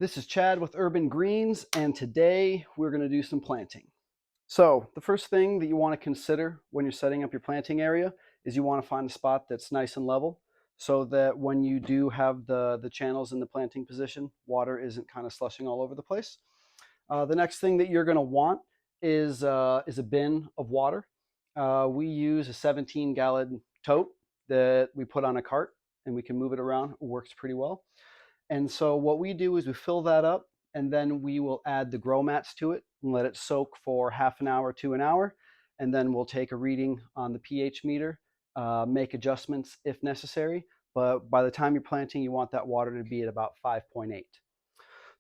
This is Chad with Urban Greens, and today we're going to do some planting. So the first thing that you want to consider when you're setting up your planting area is you want to find a spot that's nice and level so that when you do have the channels in the planting position, water isn't kind of slushing all over the place. The next thing that you're going to want is a bin of water. We use a 17-gallon tote that we put on a cart and we can move it around. It works pretty well. And so what we do is we fill that up and then we will add the grow mats to it and let it soak for half an hour to an hour. And then we'll take a reading on the pH meter, make adjustments if necessary. But by the time you're planting, you want that water to be at about 5.8.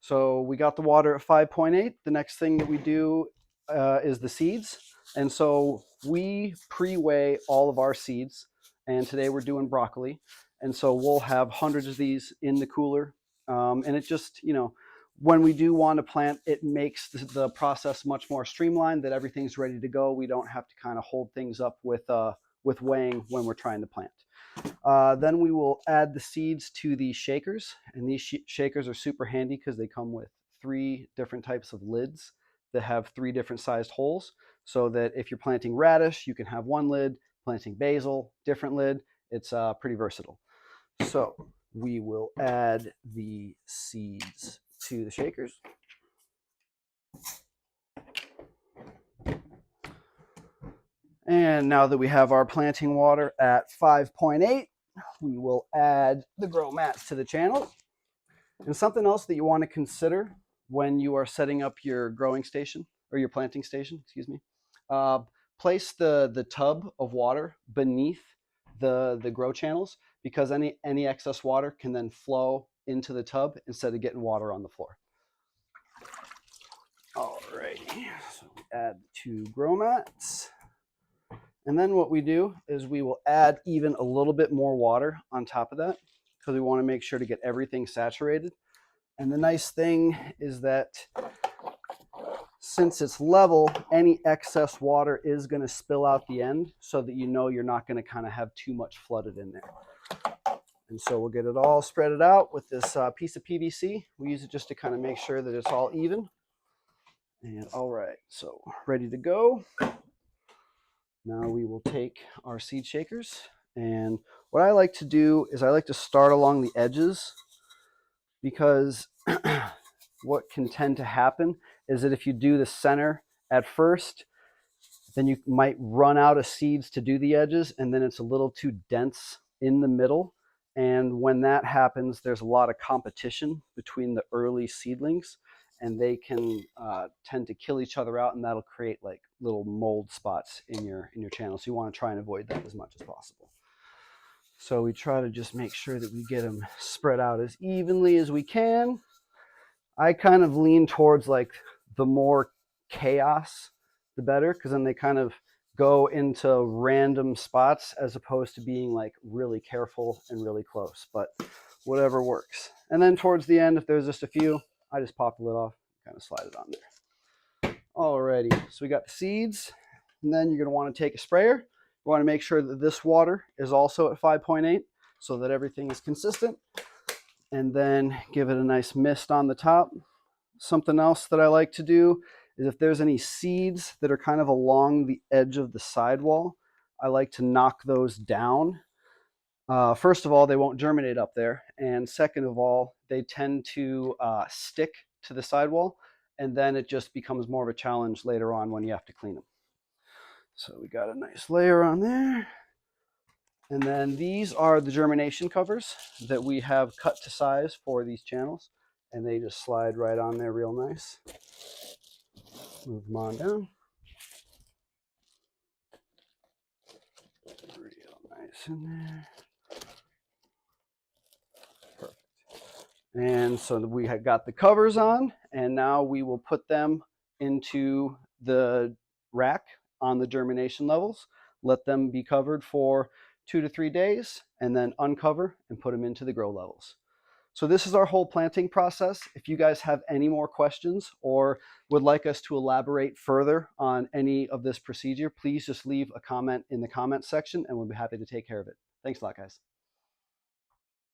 So we got the water at 5.8. The next thing that we do is the seeds. And so we pre-weigh all of our seeds. And today we're doing broccoli. And so we'll have hundreds of these in the cooler. And it just, when we do want to plant, it makes the process much more streamlined, that everything's ready to go. We don't have to kind of hold things up with weighing when we're trying to plant. Then we will add the seeds to these shakers. And these shakers are super handy because they come with 3 different types of lids that have 3 different sized holes. So that if you're planting radish, you can have one lid, planting basil, different lid. It's pretty versatile. So we will add the seeds to the shakers. And now that we have our planting water at 5.8, we will add the grow mats to the channel. And something else that you want to consider when you are setting up your growing station, or your planting station, excuse me, place the tub of water beneath the grow channels, because any excess water can then flow into the tub instead of getting water on the floor. Alrighty, so we add the 2 grow mats. And then what we do is we will add even a little bit more water on top of that, because we want to make sure to get everything saturated. And the nice thing is that since it's level, any excess water is going to spill out the end, so that you're not going to kind of have too much flooded in there. And so we'll get it all spread it out with this piece of PVC. We use it just to kind of make sure that it's all even. And all right, so ready to go. Now we will take our seed shakers, and what I like to do is I like to start along the edges, because what can tend to happen is that if you do the center at first, then you might run out of seeds to do the edges, and then it's a little too dense in the middle. And when that happens, there's a lot of competition between the early seedlings, and they can tend to kill each other out, and that'll create like little mold spots in your channel. So you want to try and avoid that as much as possible. So we try to just make sure that we get them spread out as evenly as we can. I kind of lean towards like the more chaos, the better, because then they kind of go into random spots as opposed to being like really careful and really close, but whatever works. And then towards the end, if there's just a few, I just pop the lid off, kind of slide it on there. Alrighty, so we got the seeds, and then you're going to want to take a sprayer. You want to make sure that this water is also at 5.8 so that everything is consistent, and then give it a nice mist on the top. Something else that I like to do is if there's any seeds that are kind of along the edge of the sidewall, I like to knock those down. First of all, they won't germinate up there. And second of all, they tend to stick to the sidewall, and then it just becomes more of a challenge later on when you have to clean them. So we got a nice layer on there. And then these are the germination covers that we have cut to size for these channels, and they just slide right on there real nice. Move them on down. Real nice in there. Perfect. And so we have got the covers on, and now we will put them into the rack on the germination levels, let them be covered for 2 to 3 days, and then uncover and put them into the grow levels. So this is our whole planting process. If you guys have any more questions or would like us to elaborate further on any of this procedure, please just leave a comment in the comment section and we'll be happy to take care of it. Thanks a lot, guys.